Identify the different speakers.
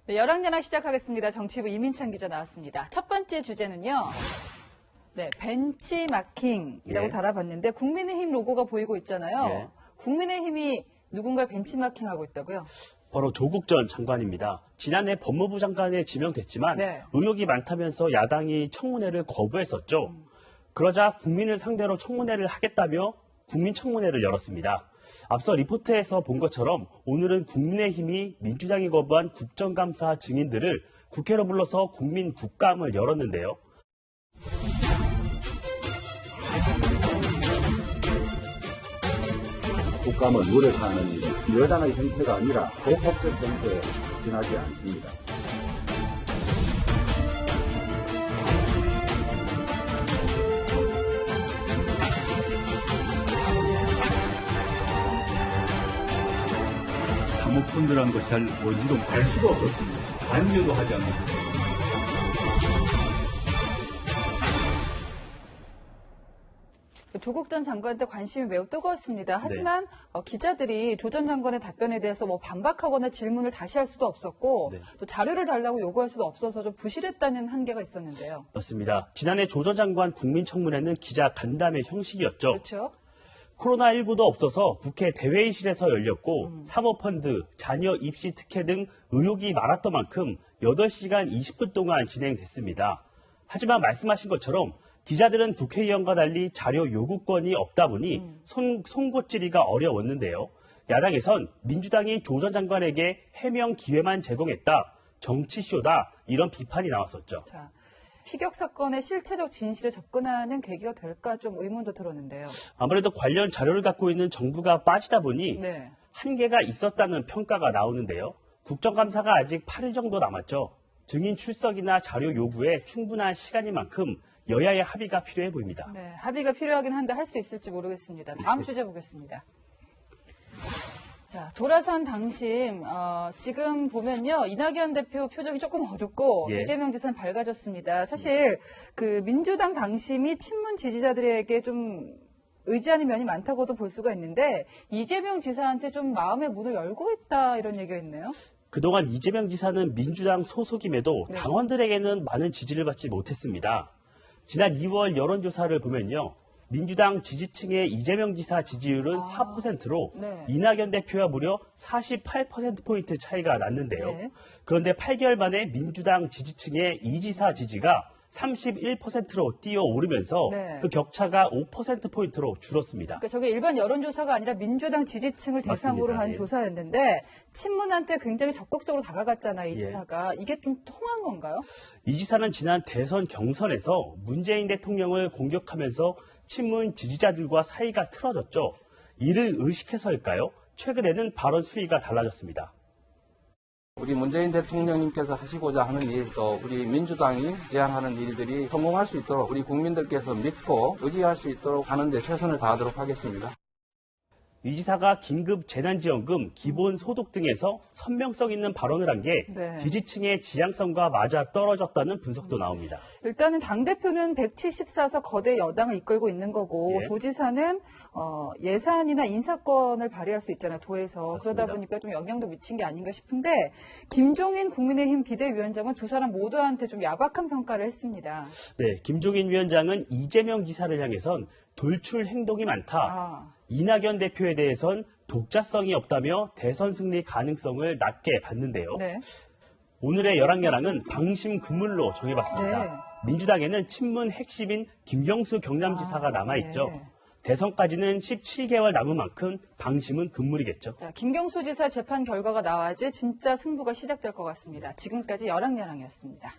Speaker 1: 네, 열왕연왕 시작하겠습니다. 정치부 이민찬 기자 나왔습니다. 첫 번째 주제는요. 네, 벤치마킹이라고 달아봤는데 국민의힘 로고가 보이고 있잖아요.
Speaker 2: 예.
Speaker 1: 국민의힘이 누군가 벤치마킹하고 있다고요?
Speaker 2: 바로 조국 전 장관입니다. 지난해 법무부 장관에 지명됐지만
Speaker 1: 네.
Speaker 2: 의혹이 많다면서 야당이 청문회를 거부했었죠. 그러자 국민을 상대로 청문회를 하겠다며 국민청문회를 열었습니다. 앞서 리포트에서 본 것처럼 오늘은 국민의힘이 민주당이 거부한 국정감사 증인들을 국회로 불러서 국민 국감을 열었는데요.
Speaker 3: 국감을 무력화하는 여당의 형태가 아니라 조폭적 형태에 지나지 않습니다.
Speaker 4: 사모펀드라는 것이 잘 뭔지도 알 수도 없었습니다. 관여도 하지 않았습니다.
Speaker 1: 조국 전 장관한테 관심이 매우 뜨거웠습니다. 하지만 기자들이 조 전 장관의 답변에 대해서 반박하거나 질문을 다시 할 수도 없었고 또 자료를 달라고 요구할 수도 없어서 좀 부실했다는 한계가 있었는데요.
Speaker 2: 맞습니다. 지난해 조 전 장관 국민청문회는 기자 간담회 형식이었죠.
Speaker 1: 그렇죠.
Speaker 2: 코로나19도 없어서 국회 대회의실에서 열렸고 사모펀드, 자녀 입시 특혜 등 의혹이 많았던 만큼 8시간 20분 동안 진행됐습니다. 하지만 말씀하신 것처럼 기자들은 국회의원과 달리 자료 요구권이 없다 보니 송곳질이가 어려웠는데요. 야당에선 민주당이 조 전 장관에게 해명 기회만 제공했다, 정치쇼다 이런 비판이 나왔었죠.
Speaker 1: 자, 피격 사건의 실체적 진실에 접근하는 계기가 될까 좀 의문도 들었는데요.
Speaker 2: 아무래도 관련 자료를 갖고 있는 정부가 빠지다 보니
Speaker 1: 네.
Speaker 2: 한계가 있었다는 평가가 나오는데요. 국정감사가 아직 8일 정도 남았죠. 증인 출석이나 자료 요구에 충분한 시간인 만큼 여야의 합의가 필요해 보입니다.
Speaker 1: 네, 합의가 필요하긴 한데 할 수 있을지 모르겠습니다. 다음 주제 보겠습니다. 자, 도라산 당심, 지금 보면요. 이낙연 대표 표정이 조금 어둡고 이재명 지사는 밝아졌습니다. 사실 그 민주당 당심이 친문 지지자들에게 좀 의지하는 면이 많다고도 볼 수가 있는데 이재명 지사한테 좀 마음의 문을 열고 있다 이런 얘기가 있네요.
Speaker 2: 그동안 이재명 지사는 민주당 소속임에도 당원들에게는 많은 지지를 받지 못했습니다. 지난 2월 여론조사를 보면요. 민주당 지지층의 이재명 지사 지지율은 4%로 이낙연 대표와 무려 48%포인트 차이가 났는데요. 그런데 8개월 만에 민주당 지지층의 이 지사 지지가 31%로 뛰어오르면서 그 격차가 5%포인트로 줄었습니다.
Speaker 1: 그러니까 저게 일반 여론조사가 아니라 민주당 지지층을 대상으로 한 조사였는데 친문한테 굉장히 적극적으로 다가갔잖아요, 이 지사가. 이게 좀 통한 건가요?
Speaker 2: 이 지사는 지난 대선 경선에서 문재인 대통령을 공격하면서 친문 지지자들과 사이가 틀어졌죠. 이를 의식해서일까요? 최근에는 발언 수위가 달라졌습니다.
Speaker 5: 우리 문재인 대통령님께서 하시고자 하는 일, 또 우리 민주당이 제안하는 일들이 성공할 수 있도록 우리 국민들께서 믿고 의지할 수 있도록 하는 데 최선을 다하도록 하겠습니다.
Speaker 2: 이 지사가 긴급 재난지원금, 기본소득 등에서 선명성 있는 발언을 한 게 지지층의 지향성과 맞아 떨어졌다는 분석도 나옵니다.
Speaker 1: 일단은 당대표는 174석 거대 여당을 이끌고 있는 거고 도지사는 예산이나 인사권을 발휘할 수 있잖아요, 도에서.
Speaker 2: 맞습니다.
Speaker 1: 그러다 보니까 좀 영향도 미친 게 아닌가 싶은데 김종인 국민의힘 비대위원장은 두 사람 모두한테 좀 야박한 평가를 했습니다.
Speaker 2: 네, 김종인 위원장은 이재명 지사를 향해선 돌출 행동이 많다. 이낙연 대표에 대해선 독자성이 없다며 대선 승리 가능성을 낮게 봤는데요. 오늘의 열왕열왕은 방심 금물로 정해봤습니다. 민주당에는 친문 핵심인 김경수 경남지사가 남아있죠. 대선까지는 17개월 남은 만큼 방심은 금물이겠죠.
Speaker 1: 자, 김경수 지사 재판 결과가 나와야지 진짜 승부가 시작될 것 같습니다. 지금까지 열왕열왕이었습니다.